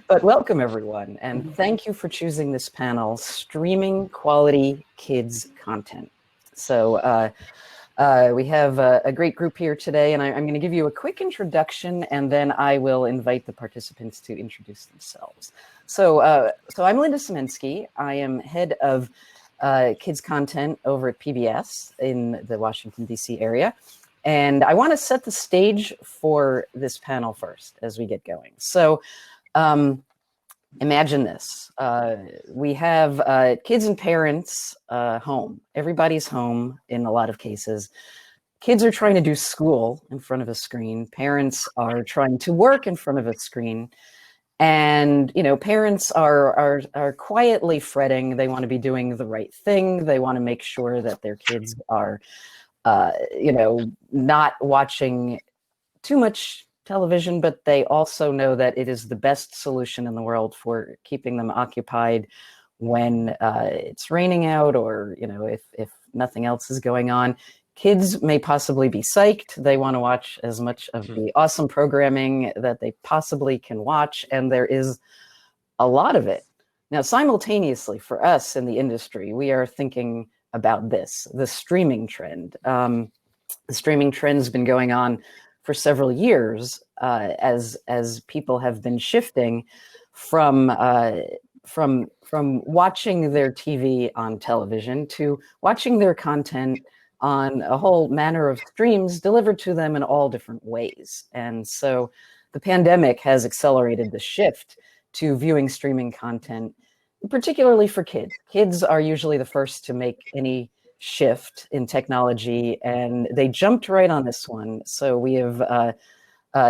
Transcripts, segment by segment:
But welcome, everyone, and thank you for choosing this panel, Streaming Quality Kids Content. So we have a great group here today, and I'm going to give you a quick introduction, and then I will invite the participants to introduce themselves. So I'm Linda Simensky. I am head of kids content over at PBS in the Washington, D.C. area. And I want to set the stage for this panel first as we get going. So imagine this. We have kids and parents home. Everybody's home in a lot of cases. Kids are trying to do school in front of a screen. Parents are trying to work in front of a screen. And, you know, parents are quietly fretting. They want to be doing the right thing. They want to make sure that their kids are you know, not watching too much television, but they also know that it is the best solution in the world for keeping them occupied when it's raining out, or, you know, if nothing else is going on. Kids may possibly be psyched. They want to watch as much of the awesome programming that they possibly can watch, and there is a lot of it. Now, simultaneously, for us in the industry, we are thinking about this, the streaming trend. The streaming trend has been going on for several years as people have been shifting from watching their TV on television to watching their content on a whole manner of streams delivered to them in all different ways. And so the pandemic has accelerated the shift to viewing streaming content, particularly for kids. Kids are usually the first to make any shift in technology, and they jumped right on this one. So we have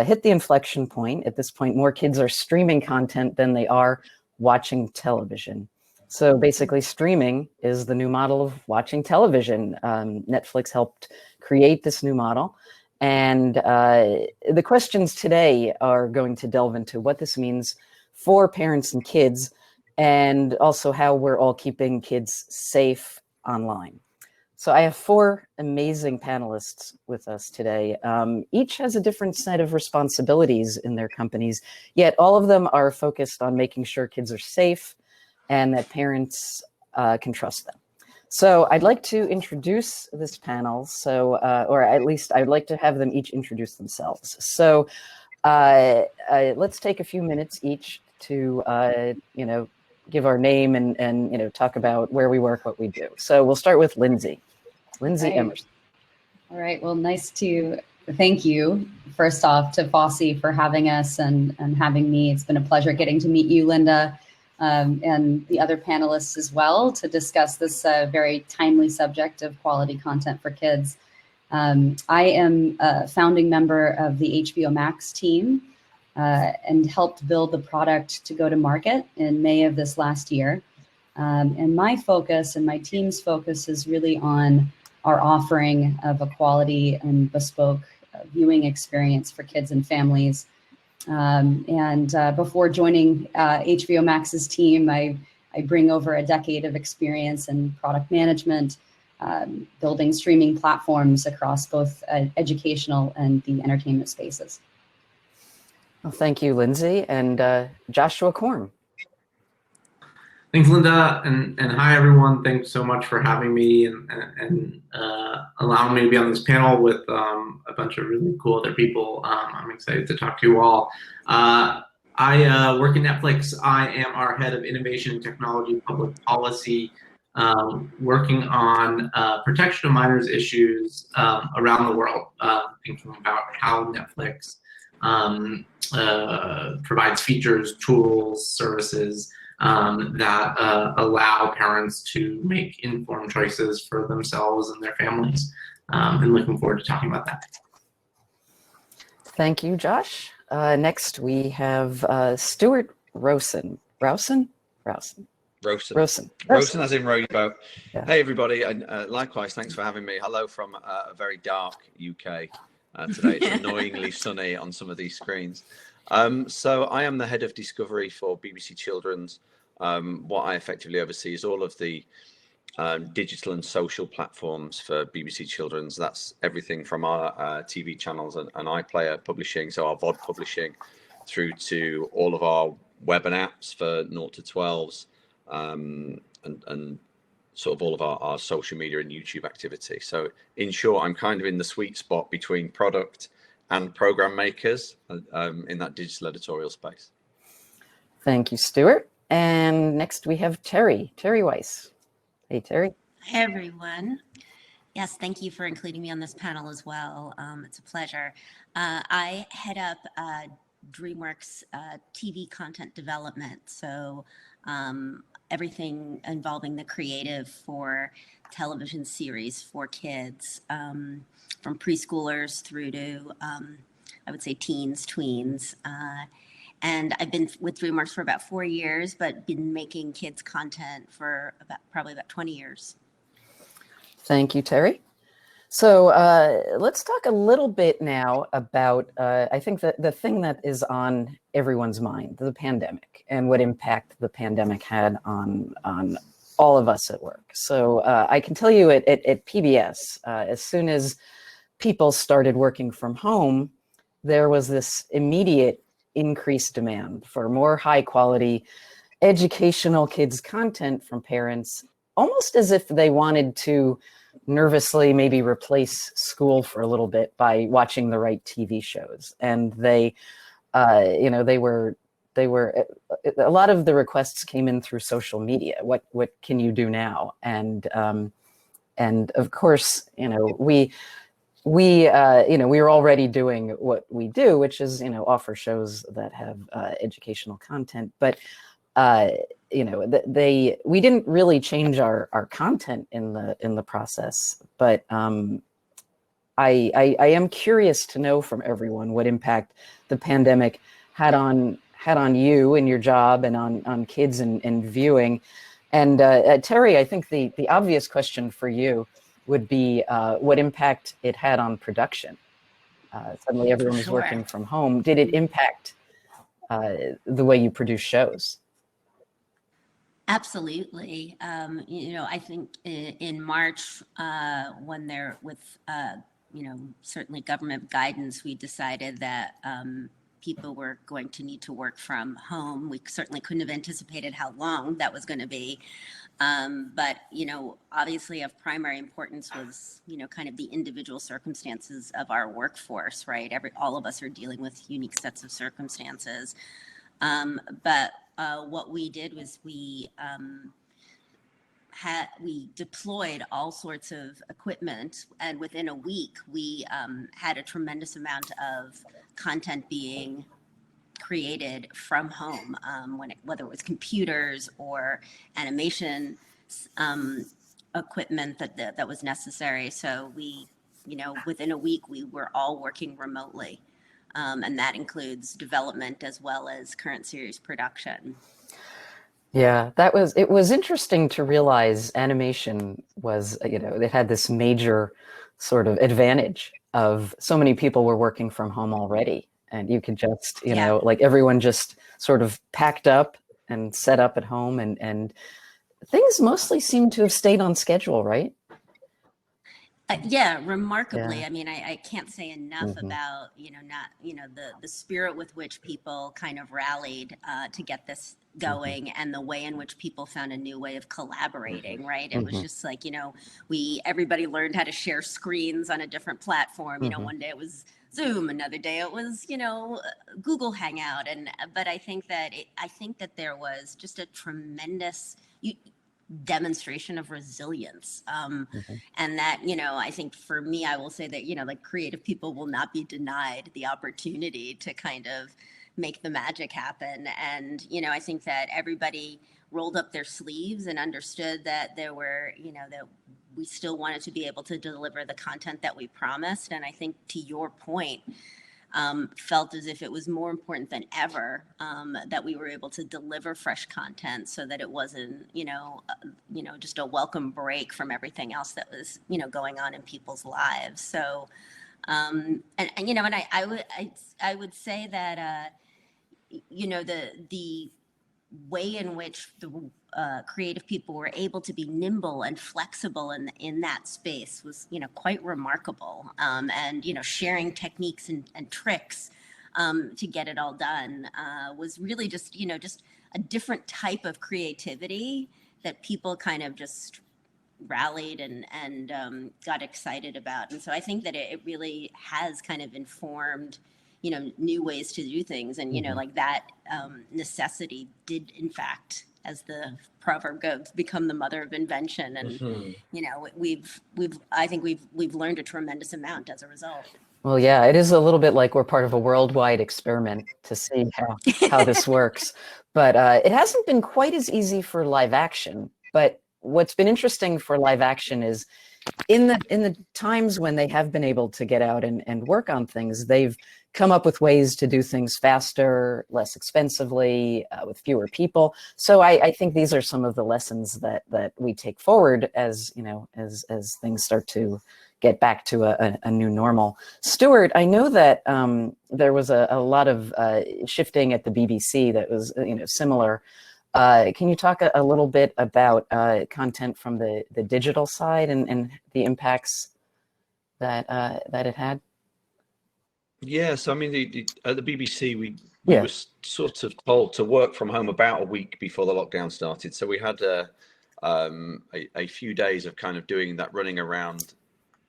hit the inflection point. At this point, more kids are streaming content than they are watching television. So basically, streaming is the new model of watching television. Netflix helped create this new model. And the questions today are going to delve into what this means for parents and kids, and also how we're all keeping kids safe online. So I have four amazing panelists with us today. Each has a different set of responsibilities in their companies, yet all of them are focused on making sure kids are safe and that parents can trust them. So I'd like to introduce this panel, or at least I'd like to have them each introduce themselves. So let's take a few minutes each to, you know, give our name and you know, talk about where we work, what we do. So we'll start with Lindsey. Lindsey Emerson. All right. Well, nice to thank you first off to FOSI for having us and having me. It's been a pleasure getting to meet you, Linda, and the other panelists as well, to discuss this very timely subject of quality content for kids. I am a founding member of the HBO Max team and helped build the product to go to market in May of this last year. And my focus and my team's focus is really on our offering of a quality and bespoke viewing experience for kids and families. Before joining HBO Max's team, I bring over a decade of experience in product management, building streaming platforms across both educational and the entertainment spaces. Well, thank you, Lindsey. And Joshua Korn. Thanks, Linda, and hi, everyone. Thanks so much for having me and allowing me to be on this panel with a bunch of really cool other people. I'm excited to talk to you all. I work at Netflix. I am our head of innovation and technology public policy, working on protection of minors issues around the world, thinking about how Netflix provides features, tools, services that allow parents to make informed choices for themselves and their families. And looking forward to talking about that. Thank you, Josh. Next, we have Stuart Rosen. Rowson, as in rowboat. Yeah. Hey, everybody, and likewise, thanks for having me. Hello from a very dark UK today. It's annoyingly sunny on some of these screens. So I am the head of discovery for BBC Children's. What I effectively oversee is all of the digital and social platforms for BBC Children's. That's everything from our TV channels and iPlayer publishing, so our VOD publishing, through to all of our web and apps for 0 to 12s, and sort of all of our social media and YouTube activity. So in short, I'm kind of in the sweet spot between product and program makers in that digital editorial space. Thank you, Stuart. And next we have Teri Weiss. Hey, Teri. Hi, everyone. Yes, thank you for including me on this panel as well. It's a pleasure. I head up DreamWorks TV content development. So everything involving the creative for television series for kids, from preschoolers through to, I would say, teens, tweens. And I've been with DreamWorks for about 4 years, but been making kids content for probably about 20 years. Thank you, Teri. So let's talk a little bit now about, I think that the thing that is on everyone's mind, the pandemic, and what impact the pandemic had on all of us at work. So I can tell you at PBS, as soon as people started working from home, there was this immediate increased demand for more high quality educational kids content from parents, almost as if they wanted to nervously maybe replace school for a little bit by watching the right TV shows. And they, they were a lot of the requests came in through social media. What can you do now? And of course, we were already doing what we do, which is, offer shows that have educational content, but we didn't really change our content in the process, but I am curious to know from everyone what impact the pandemic had on you and your job and on kids and viewing. And Teri, I think the obvious question for you would be what impact it had on production. Suddenly everyone was working from home. Did it impact the way you produce shows? Absolutely. I think in March, when there with, certainly government guidance, we decided that people were going to need to work from home. We certainly couldn't have anticipated how long that was going to be. But, obviously of primary importance was, kind of the individual circumstances of our workforce, right? All of us are dealing with unique sets of circumstances. But what we did was we deployed all sorts of equipment, and within a week we had a tremendous amount of content being created from home, whether it was computers or animation equipment that was necessary. So we, within a week we were all working remotely. And that includes development as well as current series production. Yeah, it was interesting to realize animation was, it had this major sort of advantage of so many people were working from home already. And you could just, like everyone just sort of packed up and set up at home, and things mostly seem to have stayed on schedule, right? Yeah, remarkably. Yeah. I mean, I can't say enough about, the spirit with which people kind of rallied to get this going, and the way in which people found a new way of collaborating, right? It was just like, everybody learned how to share screens on a different platform. One day it was Zoom, another day it was, Google Hangout. But I think that there was just a tremendous demonstration of resilience. And that, I think for me, I will say that, like creative people will not be denied the opportunity to kind of make the magic happen. And, I think that everybody rolled up their sleeves and understood that there were, that we still wanted to be able to deliver the content that we promised. And I think to your point, felt as if it was more important than ever that we were able to deliver fresh content, so that it wasn't, just a welcome break from everything else that was, going on in people's lives. So, I would say that, the way in which the creative people were able to be nimble and flexible in that space was, quite remarkable. And, sharing techniques and tricks to get it all done was really just, just a different type of creativity that people kind of just rallied and got excited about. And so I think that it really has kind of informed, new ways to do things. And, like that necessity did, in fact, as the proverb goes, become the mother of invention. And, I think we've learned a tremendous amount as a result. Well, yeah, it is a little bit like we're part of a worldwide experiment to see how this works. But it hasn't been quite as easy for live action. But what's been interesting for live action is in the times when they have been able to get out and work on things, they've come up with ways to do things faster, less expensively, with fewer people. So I think these are some of the lessons that we take forward as as things start to get back to a new normal. Stuart, I know that there was a lot of shifting at the BBC that was similar. Can you talk a little bit about content from the digital side and the impacts that it had? Yeah, so I mean, at the BBC, we were sort of told to work from home about a week before the lockdown started. So we had a few days of kind of doing that, running around,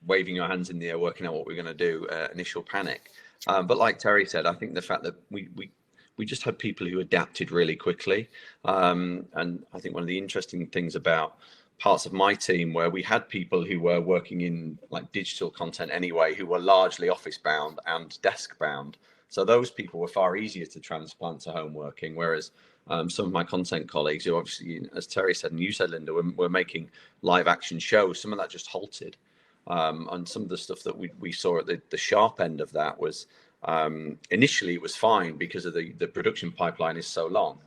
waving your hands in the air, working out what we're going to do, initial panic. But like Teri said, I think the fact that we just had people who adapted really quickly. And I think one of the interesting things about parts of my team where we had people who were working in like digital content anyway, who were largely office bound and desk bound. So those people were far easier to transplant to home working, whereas some of my content colleagues who obviously, as Teri said, and you said, Linda, were making live action shows, some of that just halted. And some of the stuff that we saw at the sharp end of that was initially it was fine because of the production pipeline is so long.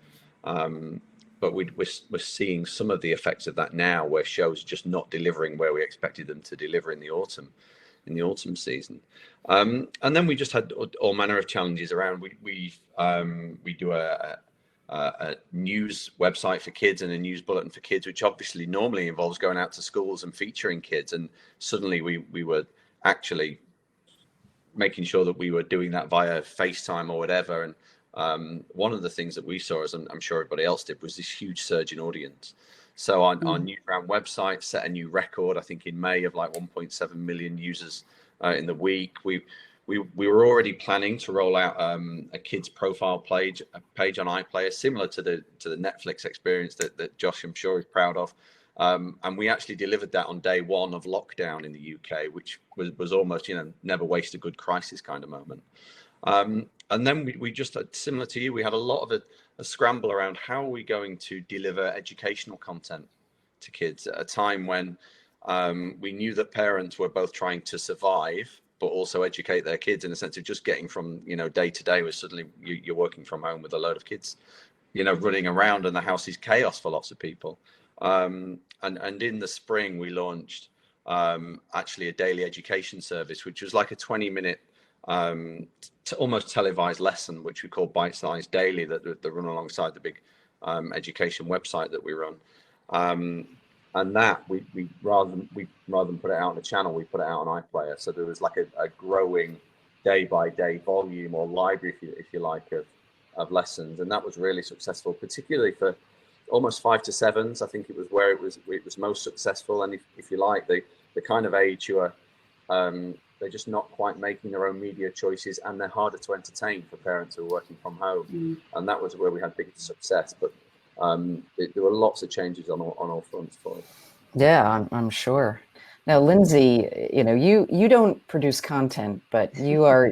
But we're seeing some of the effects of that now, where shows are just not delivering where we expected them to deliver in the autumn season. And then we just had all manner of challenges around. We do a news website for kids and a news bulletin for kids, which obviously normally involves going out to schools and featuring kids. And suddenly we were actually making sure that we were doing that via FaceTime or whatever. And one of the things that we saw, as I'm sure everybody else did, was this huge surge in audience. So our Newsround website set a new record, I think in May, of like 1.7 million users in the week. We were already planning to roll out a kids profile page on iPlayer, similar to the Netflix experience that Josh, I'm sure, is proud of. And we actually delivered that on day one of lockdown in the UK, which was almost, never waste a good crisis kind of moment. And then we just, similar to you, we had a lot of a scramble around how are we going to deliver educational content to kids at a time when we knew that parents were both trying to survive, but also educate their kids, in a sense of just getting from, day to day, where suddenly you're working from home with a load of kids, running around, and the house is chaos for lots of people. And in the spring, we launched actually a daily education service, which was like a 20-minute almost televised lesson, which we call Bite Size Daily, that run alongside the big education website that we run. And that we rather than put it out on the channel, we put it out on iPlayer. So there was like a growing day by day volume, or library, if you like, of lessons, and that was really successful, particularly for almost 5 to 7s. I think it was where it was most successful. And if you like, the kind of age who are they're just not quite making their own media choices, and they're harder to entertain for parents who are working from home. And that was where we had big success. But there were lots of changes on all fronts for it. Yeah, I'm sure. Now, Lindsey, you don't produce content, but you are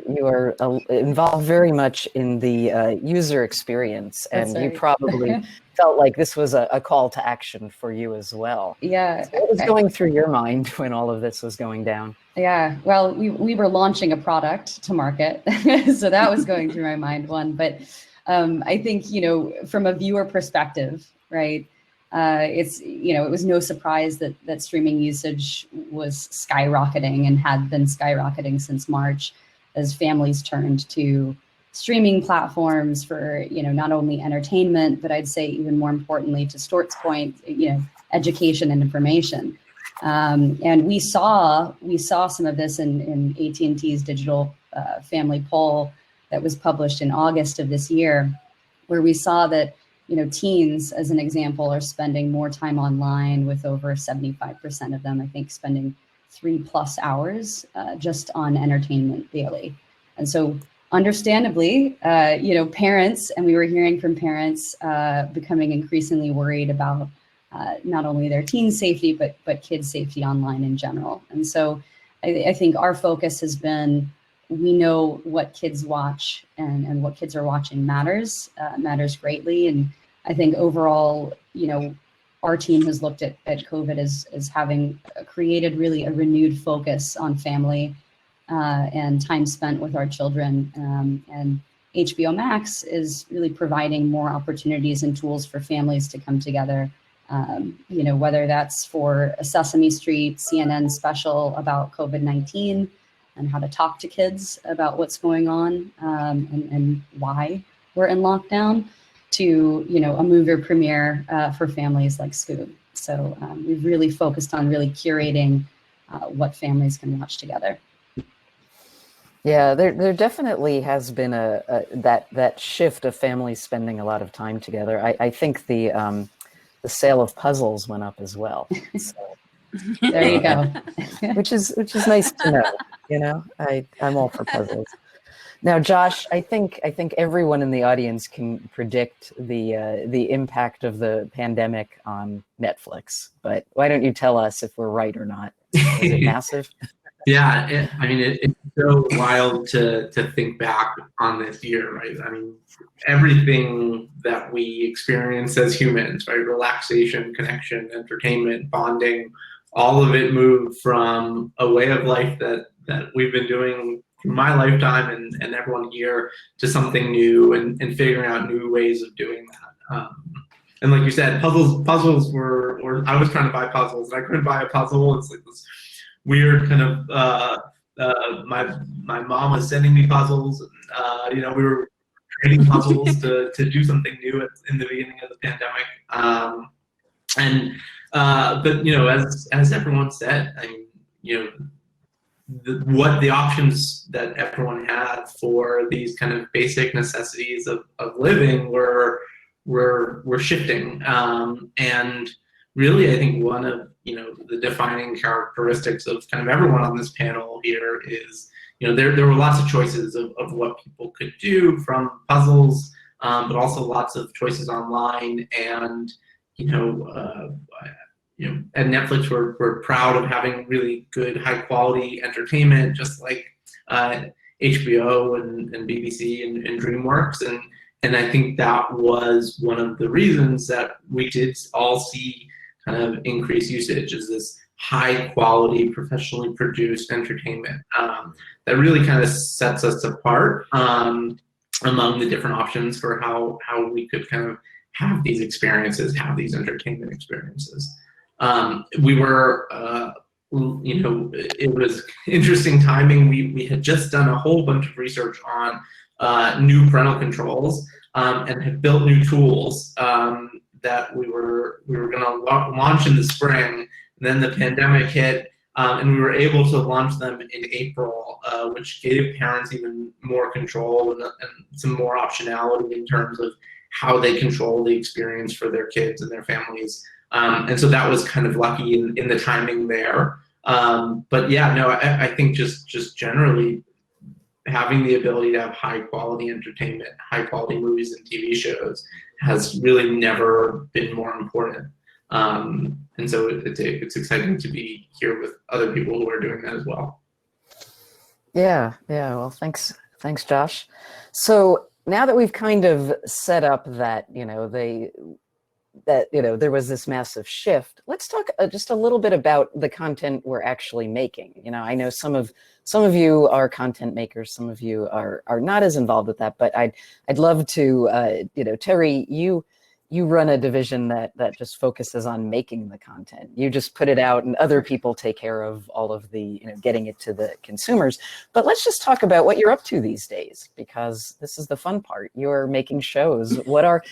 involved very much in the user experience, and you probably felt like this was a call to action for you as well. Yeah. So what was going through your mind when all of this was going down? Yeah, well, we were launching a product to market, so that was going through my mind, one. But I think, from a viewer perspective, right, it's, it was no surprise that streaming usage was skyrocketing and had been skyrocketing since March, as families turned to streaming platforms for, not only entertainment, but I'd say even more importantly, to Stuart's point, education and information. And we saw some of this in AT&T's digital family poll, that was published in August of this year, where we saw that, teens, as an example, are spending more time online, with over 75% of them, I think, spending 3+ hours just on entertainment daily. And so understandably, parents, and we were hearing from parents becoming increasingly worried about not only their teen safety, but kids' safety online in general. And so I think our focus has been, we know what kids watch and what kids are watching matters greatly. And I think overall, our team has looked at COVID as having created really a renewed focus on family and time spent with our children. And HBO Max is really providing more opportunities and tools for families to come together, whether that's for a Sesame Street CNN special about COVID-19 and how to talk to kids about what's going on and why we're in lockdown, to a movie premiere for families like Scoob. So we've really focused on really curating what families can watch together. Yeah, there definitely has been that shift of families spending a lot of time together. I think the sale of puzzles went up as well. So, there you go. which is nice to know. I'm all for puzzles. Now, Josh, I think everyone in the audience can predict the impact of the pandemic on Netflix. But why don't you tell us if we're right or not? Was it massive? Yeah, it's so wild to think back on this year, right? I mean, everything that we experience as humans, right? Relaxation, connection, entertainment, bonding, all of it moved from a way of life that we've been doing through my lifetime and everyone here, to something new and figuring out new ways of doing that. And like you said, puzzles were I was trying to buy puzzles and I couldn't buy a puzzle. It's like this weird kind of my mom was sending me puzzles. We were creating puzzles to do something new in the beginning of the pandemic. But as everyone said, what the options that everyone had for these kind of basic necessities of living were shifting. And really, I think one of the defining characteristics of kind of everyone on this panel here is there were lots of choices of what people could do, from puzzles, but also lots of choices online. And at Netflix, we're proud of having really good, high quality entertainment, just like HBO and BBC and DreamWorks. And I think that was one of the reasons that we did all see kind of increased usage, is this high quality, professionally produced entertainment that really kind of sets us apart among the different options for how we could kind of have these experiences, have these entertainment experiences. We were, it was interesting timing. We had just done a whole bunch of research on new parental controls and had built new tools that we were going to launch in the spring. And then the pandemic hit, and we were able to launch them in April, which gave parents even more control and some more optionality in terms of how they control the experience for their kids and their families. And so that was kind of lucky in the timing there. But yeah, no, I think just generally having the ability to have high quality entertainment, high quality movies and TV shows has really never been more important. And so it's exciting to be here with other people who are doing that as well. Yeah. Well, thanks, Josh. So now that we've kind of set up that, there was this massive shift, let's talk just a little bit about the content we're actually making. I know some of you are content makers, some of you are not as involved with that, but I'd love to, Teri, you run a division that just focuses on making the content. You just put it out and other people take care of all of the, getting it to the consumers. But let's just talk about what you're up to these days, because this is the fun part. You're making shows. What are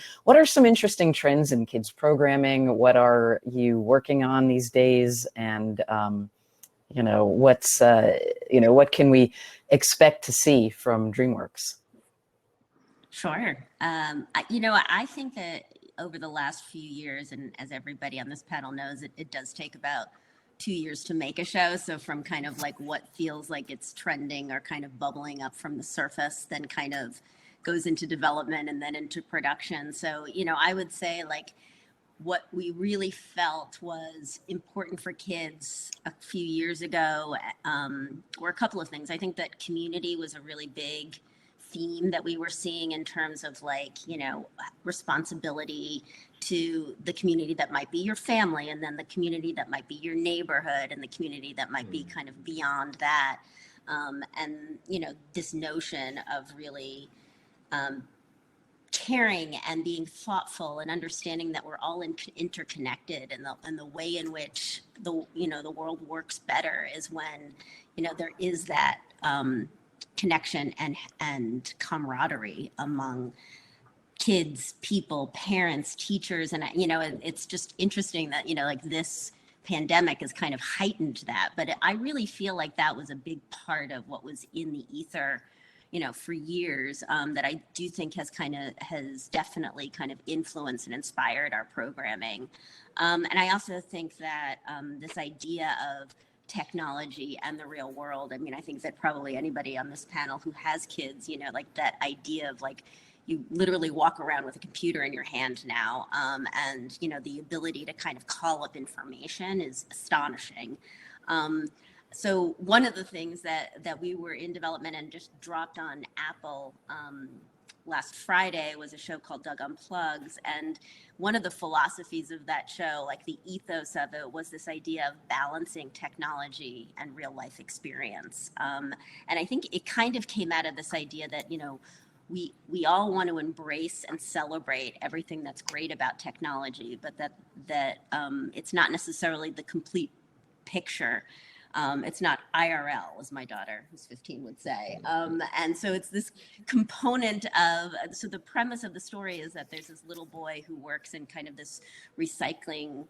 some interesting trends in kids programming? What are you working on these days? And, what can we expect to see from DreamWorks? Sure. I think that over the last few years, and as everybody on this panel knows, it does take about 2 years to make a show. So from kind of like what feels like it's trending or kind of bubbling up from the surface, then kind of goes into development and then into production. So, I would say like what we really felt was important for kids a few years ago were a couple of things. I think that community was a really big theme that we were seeing in terms of like, responsibility to the community that might be your family, and then the community that might be your neighborhood, and the community that might be kind of beyond that. And, this notion of really caring and being thoughtful and understanding that we're all interconnected, and the way in which the world works better is when, there is that connection and camaraderie among kids, people, parents, teachers. And, it's just interesting that, like this pandemic has kind of heightened that. But I really feel like that was a big part of what was in the ether, for years, that I do think has definitely kind of influenced and inspired our programming. And I also think that this idea of technology and the real world, I think that probably anybody on this panel who has kids, like that idea of like, you literally walk around with a computer in your hand now, and the ability to kind of call up information is astonishing. So one of the things that we were in development and just dropped on Apple last Friday was a show called Doug Unplugs. And one of the philosophies of that show, like the ethos of it, was this idea of balancing technology and real life experience. And I think it kind of came out of this idea that, we all want to embrace and celebrate everything that's great about technology, but that it's not necessarily the complete picture. It's not IRL, as my daughter, who's 15, would say. And so it's this component of, so the premise of the story is that there's this little boy who works in kind of this recycling,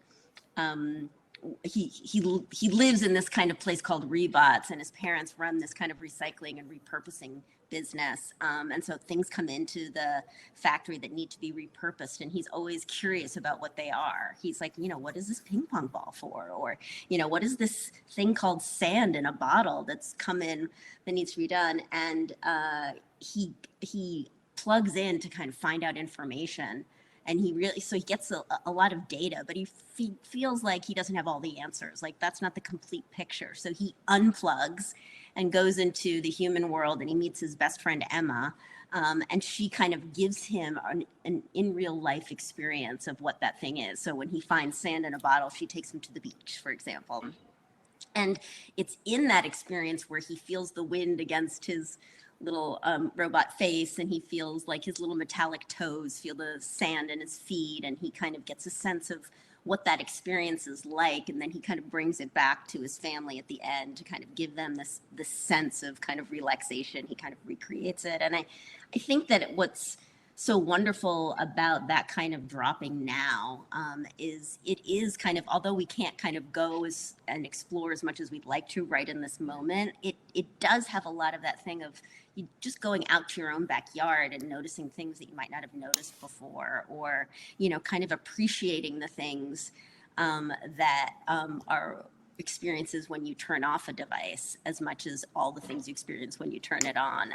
he lives in this kind of place called Rebots, and his parents run this kind of recycling and repurposing business. And so things come into the factory that need to be repurposed, and he's always curious about what they are. He's like, what is this ping pong ball for? Or, what is this thing called sand in a bottle that's come in that needs to be done? And he plugs in to kind of find out information. And he gets a lot of data, but he feels like he doesn't have all the answers. Like that's not the complete picture. So he unplugs and goes into the human world, and he meets his best friend, Emma. And she kind of gives him an in real life experience of what that thing is. So when he finds sand in a bottle, she takes him to the beach, for example. And it's in that experience where he feels the wind against his little robot face, and he feels like his little metallic toes feel the sand in his feet, and he kind of gets a sense of what that experience is like, and then he kind of brings it back to his family at the end to kind of give them this sense of kind of relaxation. He kind of recreates it. And I think that what's so wonderful about that kind of dropping now is it is kind of, although we can't kind of go and explore as much as we'd like to right in this moment, it does have a lot of that thing of you just going out to your own backyard and noticing things that you might not have noticed before, or, kind of appreciating the things that are experiences when you turn off a device as much as all the things you experience when you turn it on.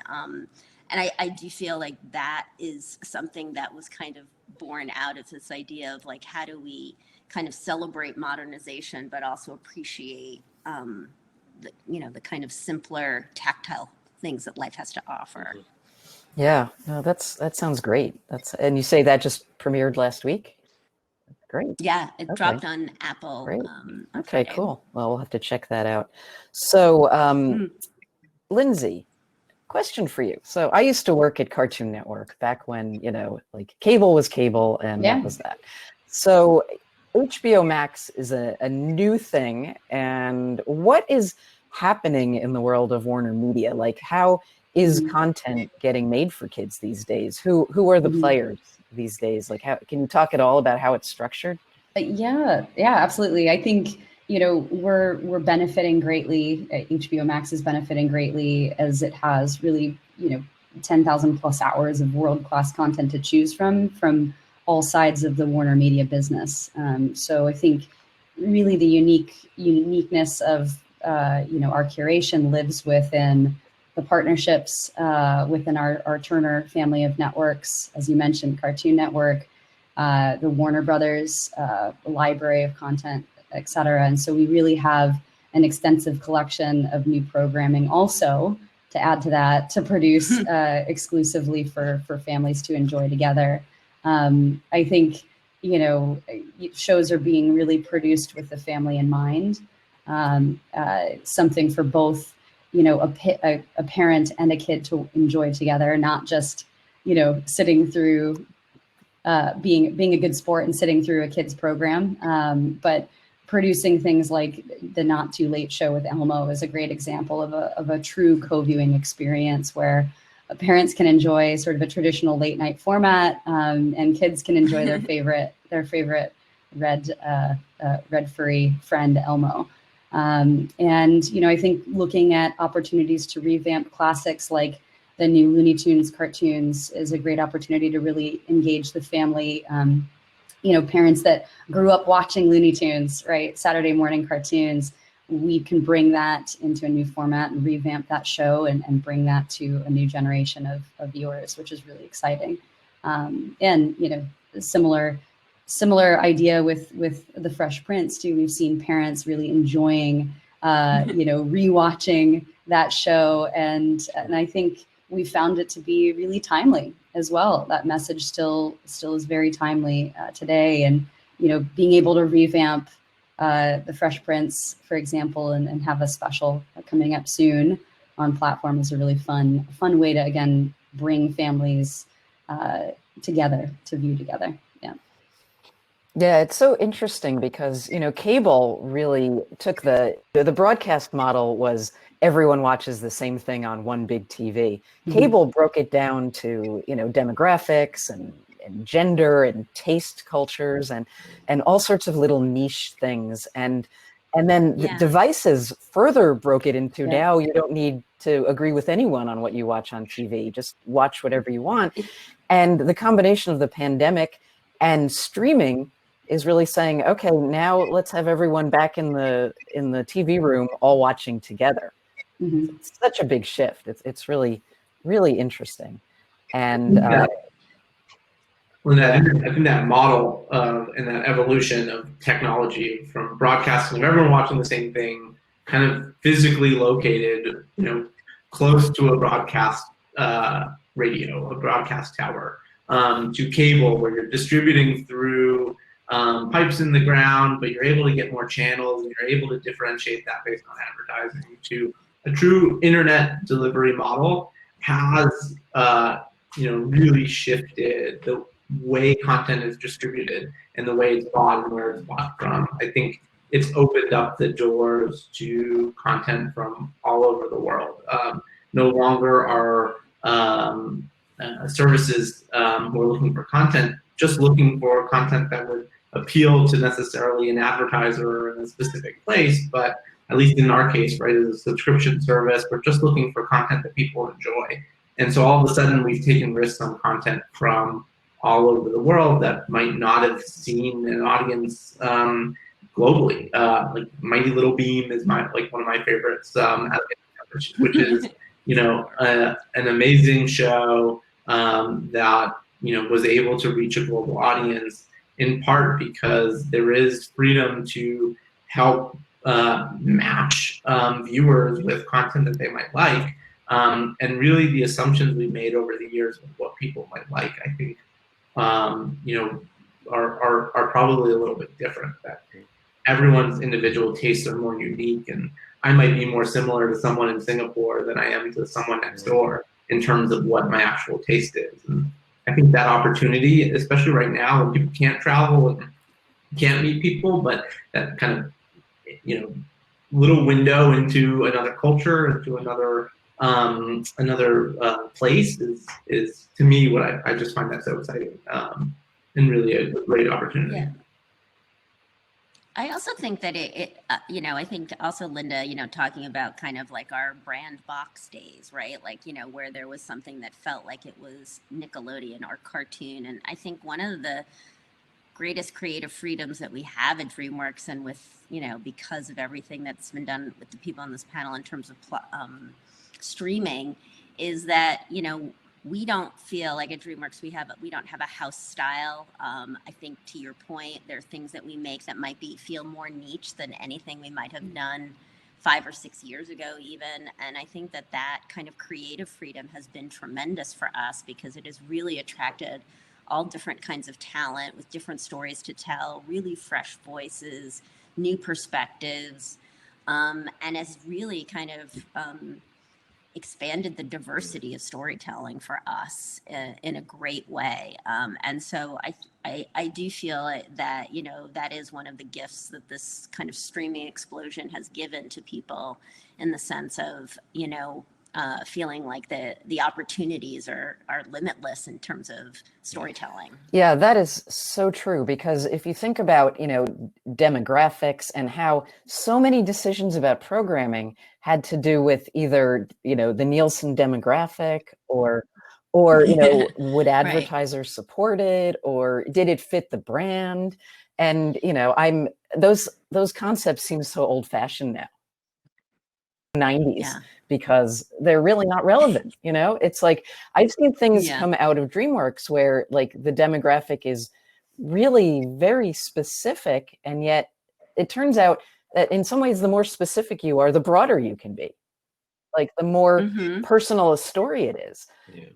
And I do feel like that is something that was kind of born out of this idea of like, how do we kind of celebrate modernization, but also appreciate, the kind of simpler tactile things that life has to offer. Yeah, no, that sounds great. And you say that just premiered last week? Great. Yeah, it dropped on Apple. Great. On Okay, Friday. cool. Well, we'll have to check that out. So, Lindsey, question for you. So I used to work at Cartoon Network back when, like cable was cable, and that was that. So HBO Max is a new thing. And what is happening in the world of WarnerMedia? Like, how is content getting made for kids these days? Who are the players these days? Like, how can you talk at all about how it's structured? Yeah, absolutely. I think, we're benefiting greatly. HBO Max is benefiting greatly as it has really, 10,000 plus hours of world-class content to choose from all sides of the WarnerMedia business. So I think really the uniqueness of our curation lives within the partnerships within our Turner family of networks, as you mentioned, Cartoon Network, the Warner Brothers library of content, et cetera. And so we really have an extensive collection of new programming also to add to that, to produce exclusively for families to enjoy together. I think, shows are being really produced with the family in mind, something for both, a parent and a kid to enjoy together, not just, sitting through, being a good sport and sitting through a kid's program, but producing things like the Not Too Late show with Elmo is a great example of a true co-viewing experience where parents can enjoy sort of a traditional late night format, and kids can enjoy their favorite red furry friend Elmo. And I think looking at opportunities to revamp classics like the new Looney Tunes cartoons is a great opportunity to really engage the family. Parents that grew up watching Looney Tunes, right? Saturday morning cartoons, we can bring that into a new format and revamp that show and bring that to a new generation of viewers, which is really exciting. And, similar idea with the Fresh Prince too. We've seen parents really enjoying, rewatching that show. And I think we found it to be really timely as well. That message still is very timely today. And, being able to revamp the Fresh Prince, for example, and have a special coming up soon on platform is a really fun way to, again, bring families together to view together. Yeah. Yeah, it's so interesting because, cable really took the broadcast model was everyone watches the same thing on one big TV. Cable broke it down to, demographics and gender and taste cultures and all sorts of little niche things. And then the devices further broke it into now you don't need to agree with anyone on what you watch on TV. Just watch whatever you want. And the combination of the pandemic and streaming is really saying, okay, now let's have everyone back in the TV room all watching together. It's such a big shift. It's really, really interesting. And I think that model and that evolution of technology from broadcasting of everyone watching the same thing, kind of physically located, close to a broadcast radio, a broadcast tower, to cable where you're distributing through pipes in the ground, but you're able to get more channels and you're able to differentiate that based on advertising, to a true internet delivery model has really shifted the way content is distributed and the way it's bought and where it's bought from. I think it's opened up the doors to content from all over the world. No longer are services who are looking for content just looking for content that would appeal to necessarily an advertiser in a specific place, but at least in our case, right, as a subscription service, we're just looking for content that people enjoy. And so all of a sudden we've taken risks on content from all over the world that might not have seen an audience globally. Like Mighty Little Beam is one of my favorites, which is an amazing show that was able to reach a global audience, in part because there is freedom to help match viewers with content that they might like. And really the assumptions we made over the years of what people might like, I think, are probably a little bit different. That everyone's individual tastes are more unique, and I might be more similar to someone in Singapore than I am to someone next door in terms of what my actual taste is. And I think that opportunity, especially right now when people can't travel and can't meet people, but that kind of little window into another culture, into another place is to me what I just find that so exciting, and really a great opportunity. Yeah. I also think that I think also, Linda, talking about kind of like our brand box days, right? Like, where there was something that felt like it was Nickelodeon or cartoon. And I think one of the greatest creative freedoms that we have at DreamWorks, and with, because of everything that's been done with the people on this panel in terms of streaming, is that, we don't feel like at DreamWorks we don't have a house style. I think, to your point, there are things that we make that might feel more niche than anything we might have done 5 or 6 years ago even. And I think that kind of creative freedom has been tremendous for us, because it has really attracted all different kinds of talent with different stories to tell, really fresh voices, new perspectives, and has really kind of expanded the diversity of storytelling for us in a great way. And so I do feel that, that is one of the gifts that this kind of streaming explosion has given to people, in the sense of, feeling like the opportunities are limitless in terms of storytelling. Yeah, that is so true, because if you think about, demographics and how so many decisions about programming had to do with either, the Nielsen demographic or would advertisers support it, or did it fit the brand? And, those concepts seem so old fashioned now. 90s, Yeah. because they're really not relevant. It's like, I've seen things come out of DreamWorks where like the demographic is really very specific, and yet it turns out that in some ways the more specific you are, the broader you can be, like the more personal a story it is.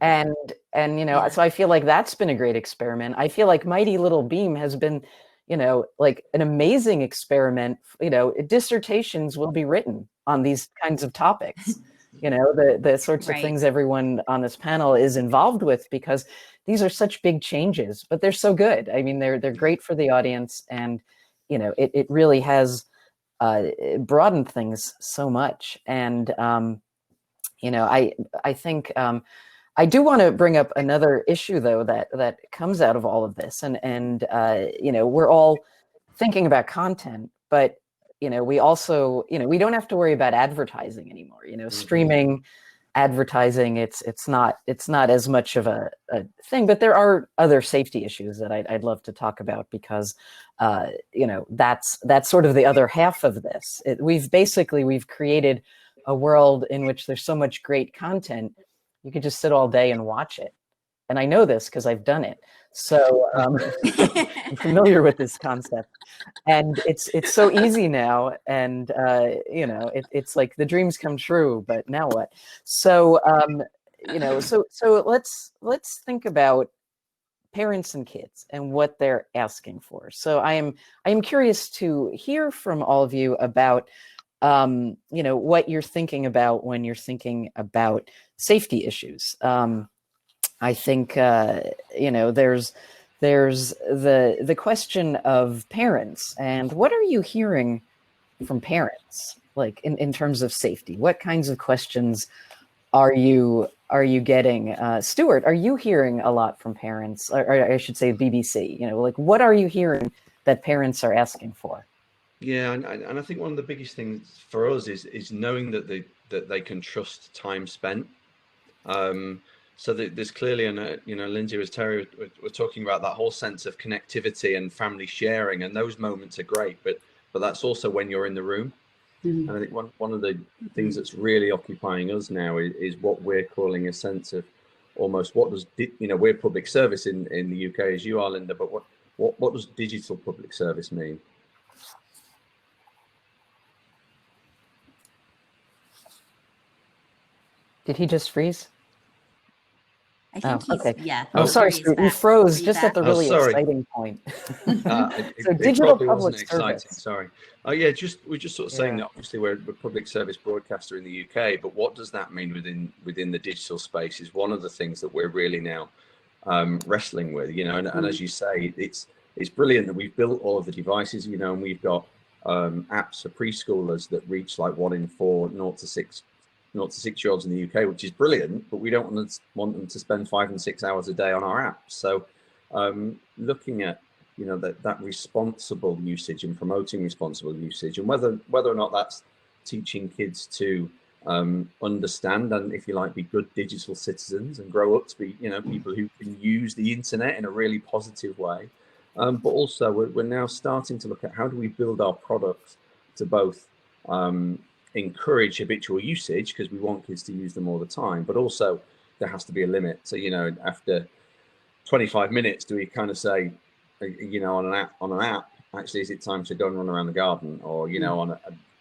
And so I feel like that's been a great experiment. I feel like Mighty Little Beam has been, like an amazing experiment. Dissertations will be written on these kinds of topics, the sorts of things everyone on this panel is involved with, because these are such big changes, but they're so good. I mean, they're great for the audience, and it really has broadened things so much. And I think I do want to bring up another issue, though, that comes out of all of this, and we're all thinking about content, but we also we don't have to worry about advertising anymore. Streaming advertising, it's not as much of a thing, but there are other safety issues that I'd love to talk about, because that's sort of the other half of this. We've created a world in which there's so much great content, you could just sit all day and watch it. And I know this because I've done it. So I'm familiar with this concept. And it's so easy now. And, it's like the dreams come true, but now what? So, so let's think about parents and kids and what they're asking for. So I am curious to hear from all of you about what you're thinking about when you're thinking about safety issues. I think there's the question of parents, and what are you hearing from parents, like in terms of safety? What kinds of questions are you getting? Stuart, are you hearing a lot from parents, or I should say BBC? Like, what are you hearing that parents are asking for? Yeah, and I think one of the biggest things for us is knowing that they can trust time spent. So there's clearly, and Lindsey, as Teri we're talking about, that whole sense of connectivity and family sharing, and those moments are great, but that's also when you're in the room. And I think one of the things that's really occupying us now is what we're calling a sense of almost, what does we're public service in the UK, as you are, Linda, but what does digital public service mean? Did he just freeze? I think he's, okay. Yeah. Oh, sorry, Stuart, you froze just at the really sorry. exciting point. So digital public service. Exciting, sorry. We're just sort of saying that obviously we're a public service broadcaster in the UK, but what does that mean within the digital space is one of the things that we're really now wrestling with, and as you say, it's brilliant that we've built all of the devices, and we've got apps for preschoolers that reach like 1 in 4 0 to 6-year-olds in the UK, which is brilliant, but we don't want them to spend 5 and 6 hours a day on our apps. So looking at that responsible usage and promoting responsible usage, and whether or not that's teaching kids to understand and, if you like, be good digital citizens and grow up to be, people who can use the internet in a really positive way. But also we're now starting to look at how do we build our products to both encourage habitual usage, because we want kids to use them all the time, but also there has to be a limit. So, after 25 minutes, do we kind of say, on an app, actually, is it time to go and run around the garden? Or,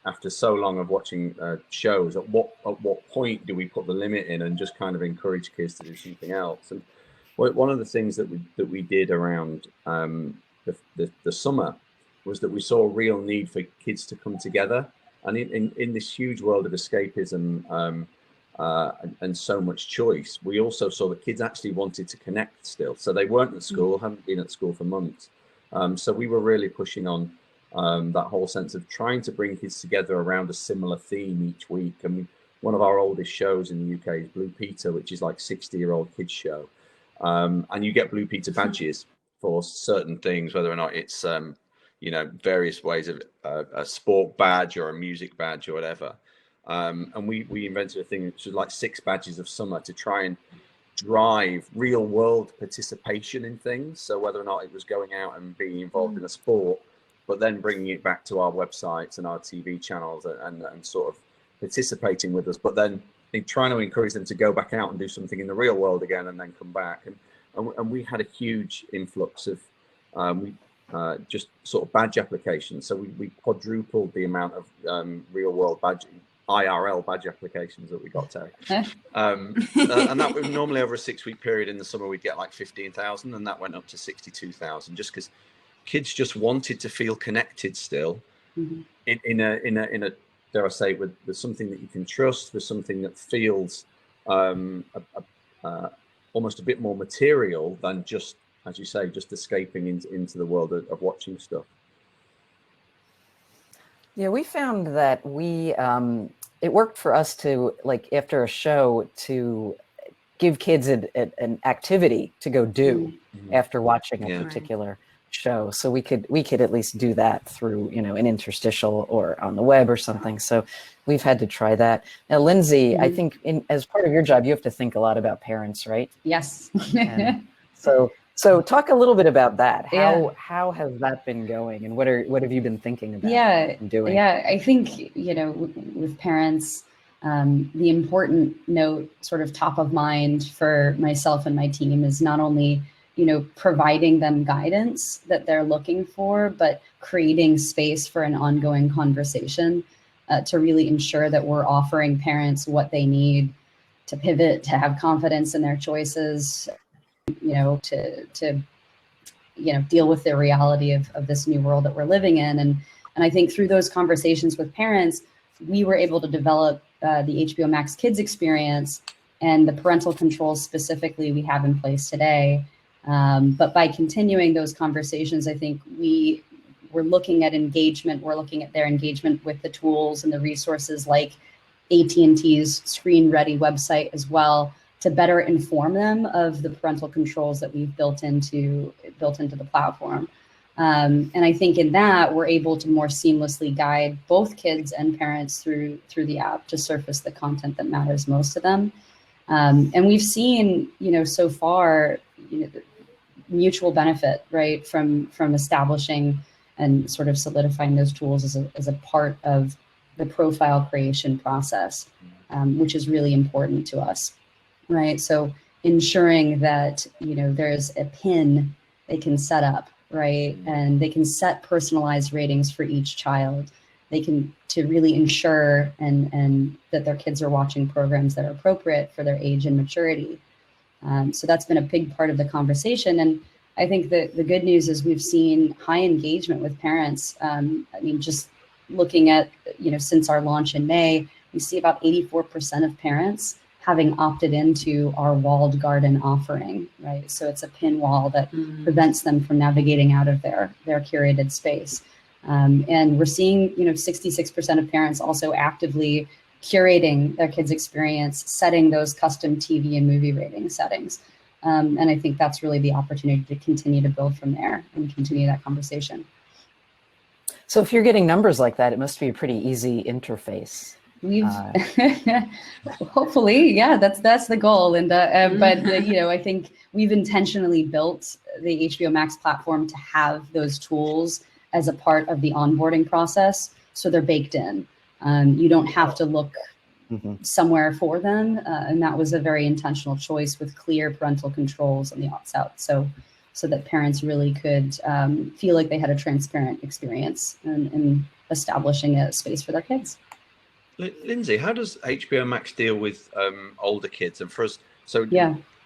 after so long of watching shows, at what point do we put the limit in and just kind of encourage kids to do something else? And one of the things that we did around the summer was that we saw a real need for kids to come together. And in this huge world of escapism and so much choice, we also saw that kids actually wanted to connect still. So they weren't at school, hadn't been at school for months. So we were really pushing on that whole sense of trying to bring kids together around a similar theme each week. And one of our oldest shows in the UK is Blue Peter, which is like 60-year-old kids show. And you get Blue Peter badges for certain things, whether or not it's, various ways of a sport badge or a music badge or whatever. And we invented a thing which was like 6 badges of summer to try and drive real world participation in things. So whether or not it was going out and being involved in a sport, but then bringing it back to our websites and our TV channels and sort of participating with us, but then trying to encourage them to go back out and do something in the real world again and then come back. And we had a huge influx of just sort of badge applications. So we quadrupled the amount of real world badge, IRL badge applications that we got, Teri. And that was normally over a 6-week period. In the summer, we'd get like 15,000, and that went up to 62,000, just because kids just wanted to feel connected still in a dare I say, with something that you can trust, with something that feels almost a bit more material than just, as you say, just escaping into the world of watching stuff. Yeah, we found that it worked for us to, like, after a show, to give kids an activity to go do after watching a particular show. So we could at least do that through, an interstitial or on the web or something. So we've had to try that. Now, Lindsey, I think as part of your job, you have to think a lot about parents, right? Yes. So talk a little bit about that. How has that been going, and what have you been thinking about and doing? Yeah, I think, with parents, the important note sort of top of mind for myself and my team is not only, providing them guidance that they're looking for, but creating space for an ongoing conversation to really ensure that we're offering parents what they need to pivot, to have confidence in their choices, to deal with the reality of this new world that we're living in. And I think through those conversations with parents, we were able to develop the HBO Max Kids experience and the parental controls specifically we have in place today. But by continuing those conversations, I think we're looking at engagement. We're looking at their engagement with the tools and the resources like AT&T's Screen Ready website as well, to better inform them of the parental controls that we've built into the platform. And I think in that, we're able to more seamlessly guide both kids and parents through the app to surface the content that matters most to them. And we've seen, so far, mutual benefit, right, from establishing and sort of solidifying those tools as a part of the profile creation process, which is really important to us, right? So ensuring that, there's a pin they can set up, right? And they can set personalized ratings for each child. They can, to really ensure and that their kids are watching programs that are appropriate for their age and maturity. So that's been a big part of the conversation. And I think that the good news is we've seen high engagement with parents. Just looking at, since our launch in May, we see about 84% of parents having opted into our walled garden offering, right? So it's a pin wall that prevents them from navigating out of their curated space. And we're seeing, 66% of parents also actively curating their kids' experience, setting those custom TV and movie rating settings. And I think that's really the opportunity to continue to build from there and continue that conversation. So if you're getting numbers like that, it must be a pretty easy interface. We've hopefully, yeah, that's the goal, Linda. But you know, I think we've intentionally built the HBO Max platform to have those tools as a part of the onboarding process, so they're baked in. You don't have to look somewhere for them, and that was a very intentional choice with clear parental controls on the outs-out, so that parents really could feel like they had a transparent experience in establishing a space for their kids. Lindsey, how does HBO Max deal with older kids? And for us, so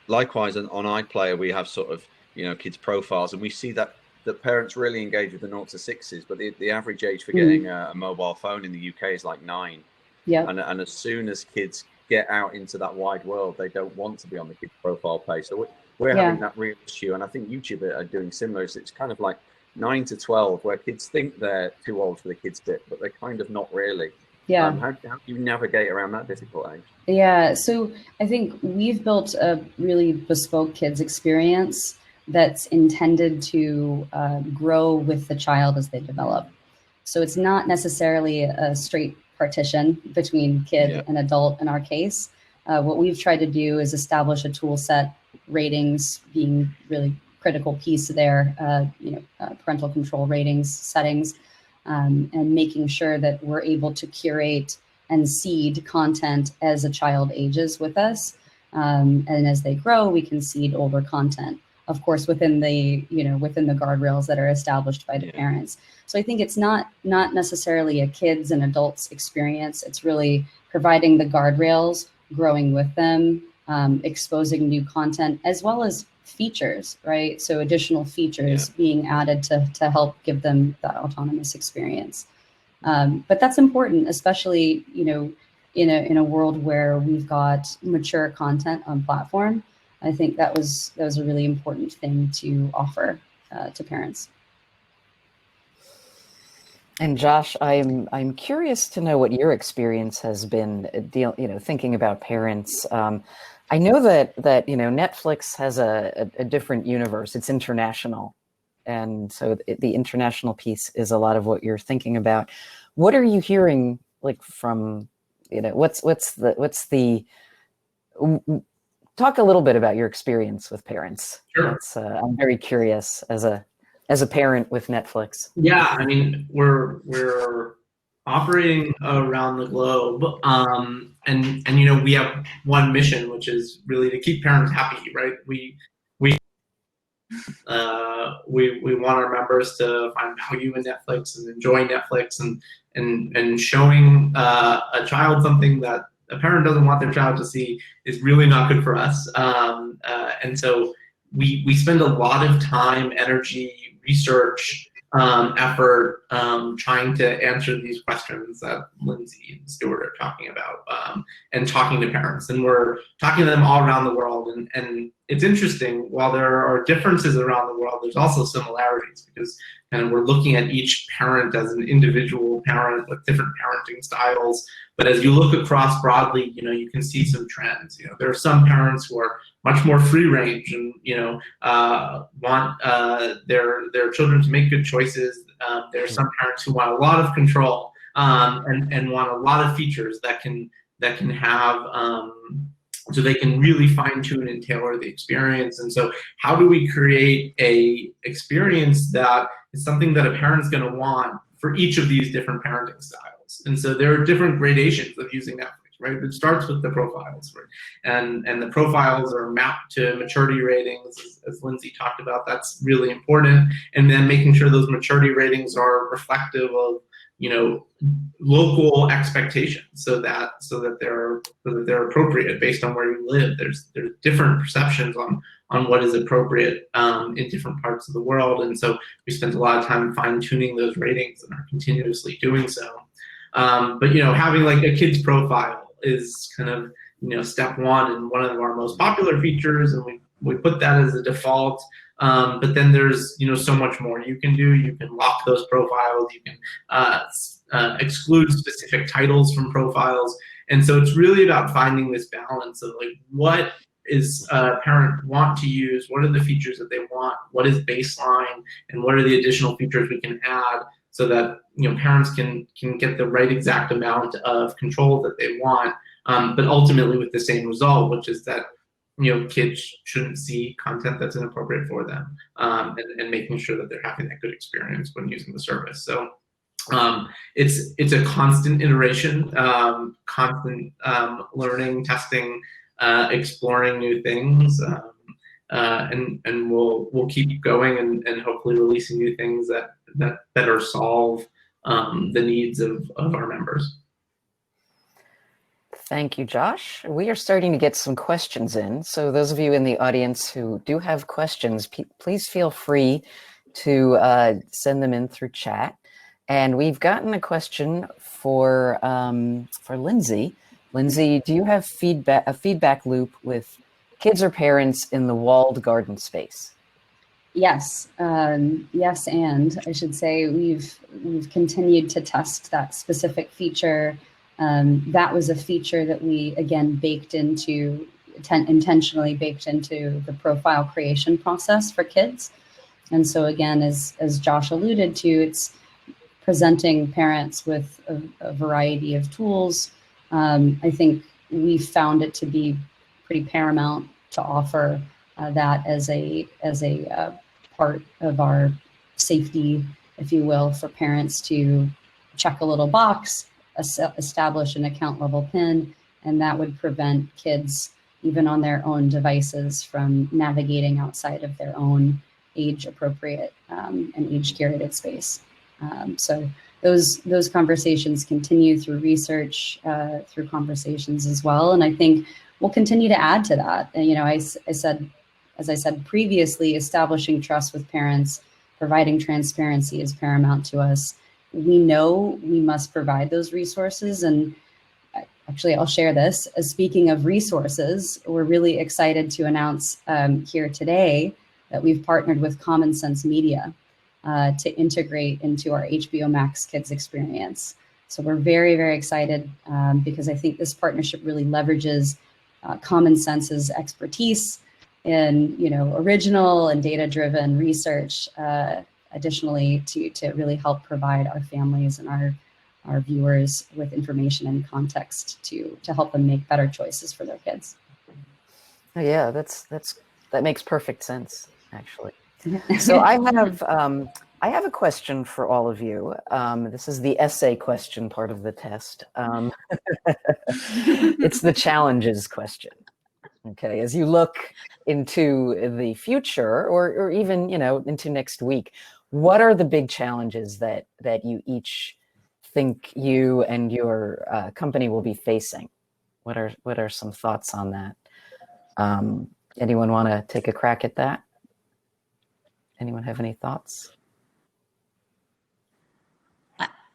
likewise on iPlayer, we have sort of, you know, kids profiles, and we see that parents really engage with the 0 to 6s, but the average age for getting a mobile phone in the UK is like 9. Yeah. And as soon as kids get out into that wide world, they don't want to be on the kids profile page. So we're having that real issue, and I think YouTube are doing similar. So it's kind of like 9 to 12, where kids think they're too old for the kids bit, but they're kind of not really. Yeah. How do you navigate around that difficult age? Yeah, so I think we've built a really bespoke kids experience that's intended to grow with the child as they develop. So it's not necessarily a straight partition between kid and adult in our case. What we've tried to do is establish a tool set, ratings being really critical piece there, parental control ratings, settings, and making sure that we're able to curate and seed content as a child ages with us. And as they grow, we can seed older content, of course, within the guardrails that are established by the parents. So I think it's not necessarily a kids and adults experience. It's really providing the guardrails, growing with them, exposing new content, as well as features, right? So additional features being added to help give them that autonomous experience. But that's important, especially, you know, in a world where we've got mature content on platform. I think that was a really important thing to offer to parents. And Josh, I'm curious to know what your experience has been thinking about parents. I know that Netflix has a different universe. It's international, and so the international piece is a lot of what you're thinking about. What are you hearing, like, from what's the talk a little bit about your experience with parents. Sure. I'm very curious as a parent with Netflix. Yeah, I mean, we're operating around the globe, and we have one mission, which is really to keep parents happy, right? We want our members to find value in Netflix and enjoy Netflix, and showing a child something that a parent doesn't want their child to see is really not good for us. And so we spend a lot of time, energy, research, effort trying to answer these questions that Lindsey and Stuart are talking about, and talking to parents. And we're talking to them all around the world. And it's interesting, while there are differences around the world, there's also similarities, because we're looking at each parent as an individual parent with different parenting styles. But as you look across broadly, you can see some trends. There are some parents who are much more free range and want their children to make good choices. There are some parents who want a lot of control, and want a lot of features that can have so they can really fine tune and tailor the experience. And so how do we create a experience that is something that a parent's going to want for each of these different parenting styles? And so there are different gradations of using Netflix, right? It starts with the profiles, right? And the profiles are mapped to maturity ratings, as Lindsey talked about. That's really important. And then making sure those maturity ratings are reflective of local expectations, so that they're appropriate based on where you live. There's different perceptions on what is appropriate in different parts of the world, and so we spent a lot of time fine-tuning those ratings and are continuously doing so. But having like a kid's profile is kind of step one and one of our most popular features, and we put that as a default. But then there's so much more you can do. You can lock those profiles. You can exclude specific titles from profiles. And so it's really about finding this balance of like, what is a parent want to use, what are the features that they want, what is baseline, and what are the additional features we can add so that parents can get the right exact amount of control that they want, but ultimately with the same result, which is that kids shouldn't see content that's inappropriate for them, and making sure that they're having that good experience when using the service. So it's a constant iteration, constant learning, testing, exploring new things, and we'll keep going and hopefully releasing new things that better solve the needs of our members. Thank you, Josh. We are starting to get some questions in. So those of you in the audience who do have questions, please feel free to send them in through chat. And we've gotten a question for Lindsey. Lindsey, do you have a feedback loop with kids or parents in the walled garden space? Yes, yes, and I should say we've continued to test that specific feature. That was a feature that we again intentionally baked into the profile creation process for kids. And so again, as Josh alluded to, it's presenting parents with a variety of tools. I think we found it to be pretty paramount to offer that as a part of our safety, if you will, for parents to check a little box, establish an account level PIN, and that would prevent kids, even on their own devices, from navigating outside of their own age appropriate and age curated space. So those conversations continue through research, through conversations as well. And I think we'll continue to add to that. And, as I said previously, establishing trust with parents, providing transparency is paramount to us. We know we must provide those resources. And actually, I'll share this. Speaking of resources, we're really excited to announce here today that we've partnered with Common Sense Media to integrate into our HBO Max Kids experience. So we're very, very excited because I think this partnership really leverages Common Sense's expertise in original and data-driven research, additionally to really help provide our families and our viewers with information and context to help them make better choices for their kids. Oh, yeah, that makes perfect sense, actually. So I have a question for all of you. This is the essay question part of the test. It's the challenges question. Okay, as you look into the future, or even into next week, what are the big challenges that you each think you and your company will be facing? What are some thoughts on that? Anyone want to take a crack at that? Anyone have any thoughts?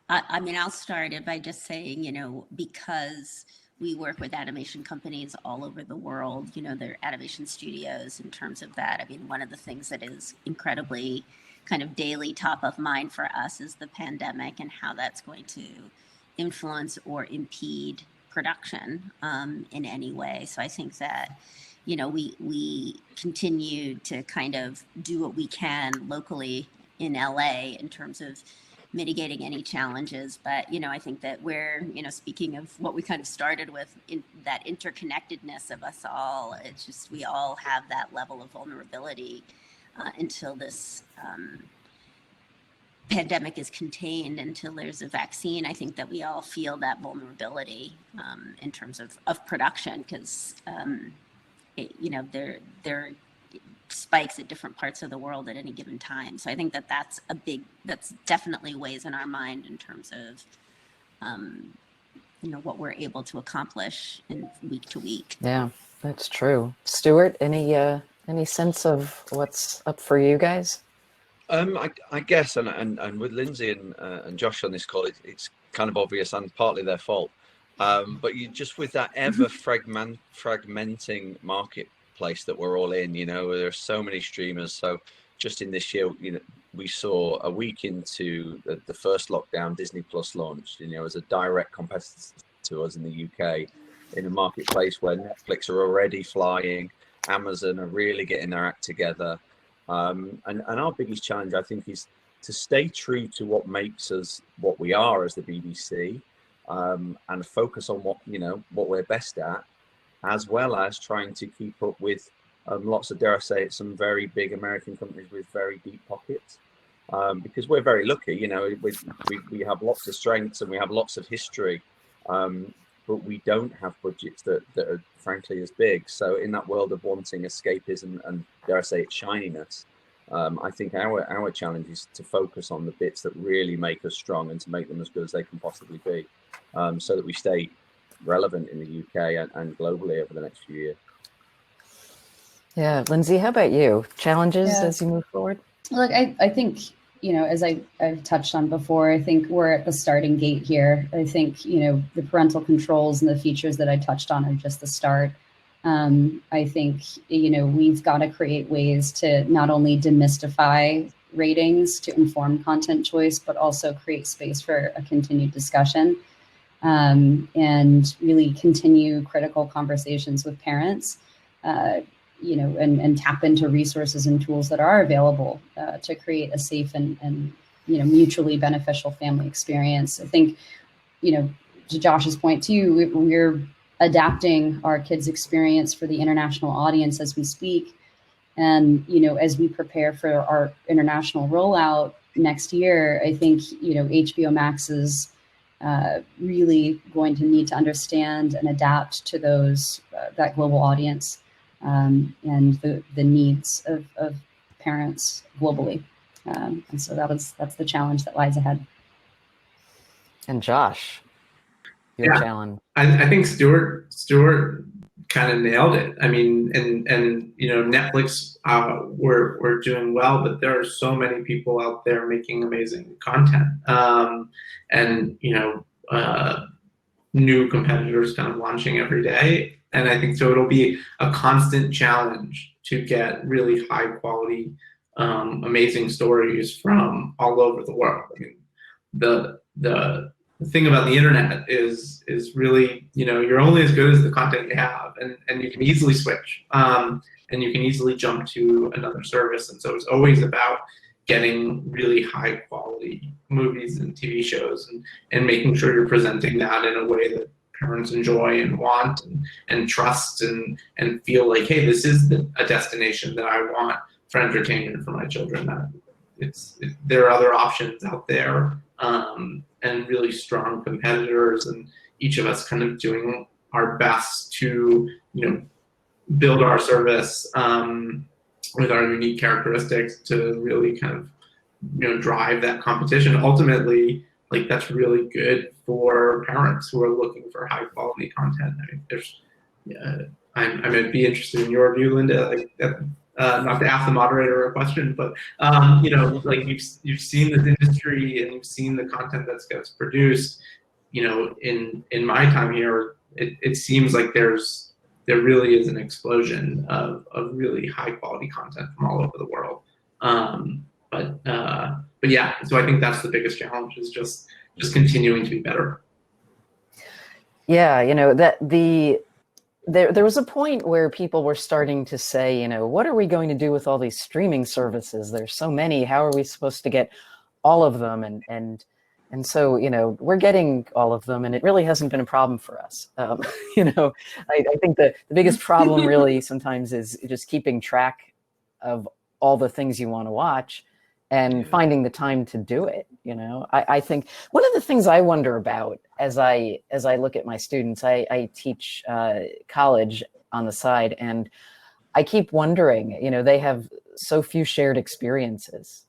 I mean, I'll start it by just saying, because we work with animation companies all over the world, their animation studios in terms of that. I mean, one of the things that is incredibly kind of daily top of mind for us is the pandemic and how that's going to influence or impede production in any way. So I think that we continue to kind of do what we can locally in LA in terms of mitigating any challenges. But, I think that we're, speaking of what we kind of started with, in that interconnectedness of us all, it's just, we all have that level of vulnerability until this pandemic is contained, until there's a vaccine. I think that we all feel that vulnerability in terms of production, because there are spikes at different parts of the world at any given time. So I think that that's definitely weighs in our mind in terms of what we're able to accomplish in week to week. Yeah, that's true. Stuart, any sense of what's up for you guys? I guess, and with Lindsey and Josh on this call, it's kind of obvious and partly their fault. But you just, with that ever fragmenting marketplace that we're all in, there are so many streamers. So just in this year, we saw a week into the first lockdown, Disney Plus launched, as a direct competitor to us in the UK, in a marketplace where Netflix are already flying. Amazon are really getting their act together. And our biggest challenge, I think, is to stay true to what makes us what we are as the BBC, and focus on what we're best at, as well as trying to keep up with lots of, dare I say it, some very big American companies with very deep pockets. Because we're very lucky, we have lots of strengths and we have lots of history, but we don't have budgets that are frankly as big. So in that world of wanting escapism and dare I say it, shininess, I think our challenge is to focus on the bits that really make us strong and to make them as good as they can possibly be, so that we stay relevant in the UK and globally over the next few years. Yeah, Lindsey, how about you? Challenges as you move forward? Look, I think, as I've touched on before, I think we're at the starting gate here. I think, the parental controls and the features that I touched on are just the start. I think, we've got to create ways to not only demystify ratings to inform content choice, but also create space for a continued discussion, and really continue critical conversations with parents, and tap into resources and tools that are available to create a safe and mutually beneficial family experience. I think, to Josh's point too, we're adapting our kids' experience for the international audience as we speak. And, as we prepare for our international rollout next year, I think, HBO Max is really going to need to understand and adapt to that global audience, and the needs of parents globally. And so that's the challenge that lies ahead. And Josh, your challenge. I think Stuart kind of nailed it. I mean, and Netflix, we're doing well, but there are so many people out there making amazing content, and new competitors kind of launching every day. And I think so it'll be a constant challenge to get really high quality, amazing stories from all over the world. I mean, the thing about the internet is really, you're only as good as the content you have, and you can easily switch, and you can easily jump to another service. And so it's always about getting really high quality movies and TV shows, and making sure you're presenting that in a way that parents enjoy and want and trust and feel like, hey, this is a destination that I want for entertainment for my children. That there are other options out there, and really strong competitors, and each of us kind of doing our best to build our service with our unique characteristics to really kind of drive that competition. Ultimately, like, that's really good for parents who are looking for high quality content. I mean, I might be interested in your view, Linda. Like, not to ask the moderator a question, but like, you've seen this industry and you've seen the content that gets produced. In my time here, it seems like there really is an explosion of really high quality content from all over the world. But yeah, so I think that's the biggest challenge, is just continuing to be better. Yeah, there was a point where people were starting to say, what are we going to do with all these streaming services? There's so many. How are we supposed to get all of them? And so, we're getting all of them, and it really hasn't been a problem for us. I think the biggest problem really sometimes is just keeping track of all the things you want to watch and finding the time to do it. I think one of the things I wonder about as I look at my students, I teach college on the side, and I keep wondering, they have so few shared experiences,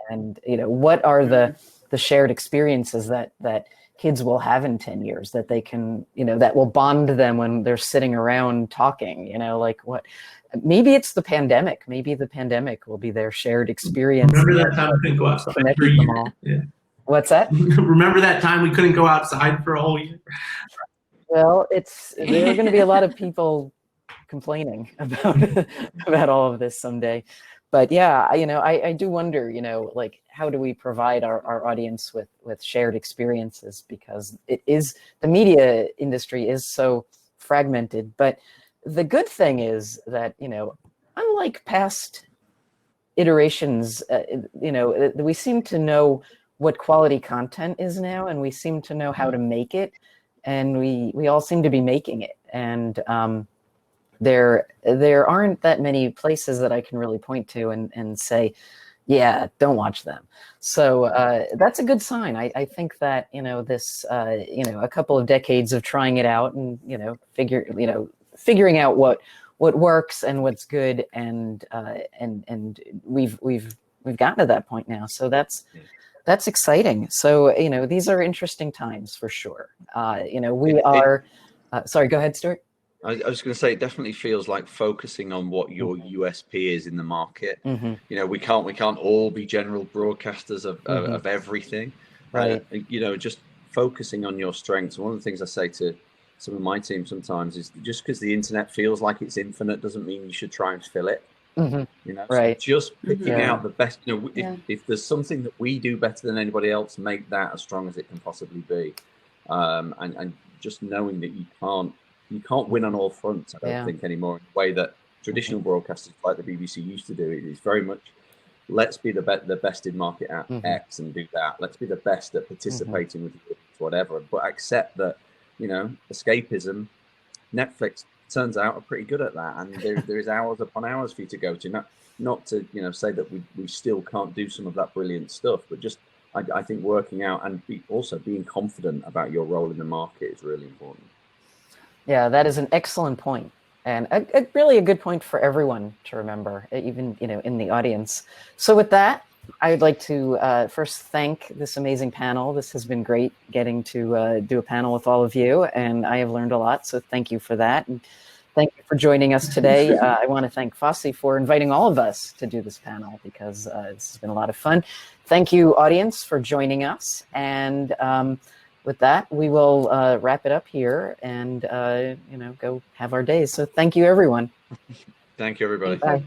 and what are the shared experiences that kids will have in 10 years that they can, that will bond them when they're sitting around talking, like what. Maybe it's the pandemic. Maybe the pandemic will be their shared experience. Remember that time we couldn't go outside for a year? Yeah. What's that? Remember that time we couldn't go outside for a whole year? Well, there are going to be a lot of people complaining about all of this someday. But yeah, I do wonder, like, how do we provide our audience with shared experiences? Because the media industry is so fragmented. But the good thing is that, you know, unlike past iterations, you know, we seem to know what quality content is now, and we seem to know how to make it, and we all seem to be making it. And there aren't that many places that I can really point to and say, yeah, don't watch them. So that's a good sign. I think that, you know, this, you know, a couple of decades of trying it out and, you know, figuring out what works and what's good, and we've gotten to that point now. So that's exciting. So, you know, these are interesting times for sure. You know, we are, sorry, go ahead, Stuart. I was going to say, it definitely feels like focusing on what your USP is in the market. You know, we can't all be general broadcasters of everything. Right. You know, just focusing on your strengths. One of the things I say to some of my team sometimes is, just because the internet feels like it's infinite doesn't mean you should try and fill it. You know, Right. so just picking out the best. You know, if there's something that we do better than anybody else, make that as strong as it can possibly be. And just knowing that you can't win on all fronts, I don't think anymore, in the way that traditional broadcasters like the BBC used to do it. It's very much, let's be the best in market at X and do that. Let's be the best at participating with whatever, but accept that, you know, escapism, Netflix turns out are pretty good at that, and there is hours upon hours for you to go to. Not to, you know, say that we still can't do some of that brilliant stuff, but just I think working out and also being confident about your role in the market is really important. Yeah, that is an excellent point, and really a good point for everyone to remember, even, you know, in the audience. So with that, I would like to first thank this amazing panel. This has been great getting to do a panel with all of you, and I have learned a lot. So thank you for that, and thank you for joining us today. I want to thank FOSI for inviting all of us to do this panel, because this has been a lot of fun. Thank you, audience, for joining us, and with that, we will wrap it up here and, you know, go have our days. So thank you, everyone. Thank you, everybody. Bye.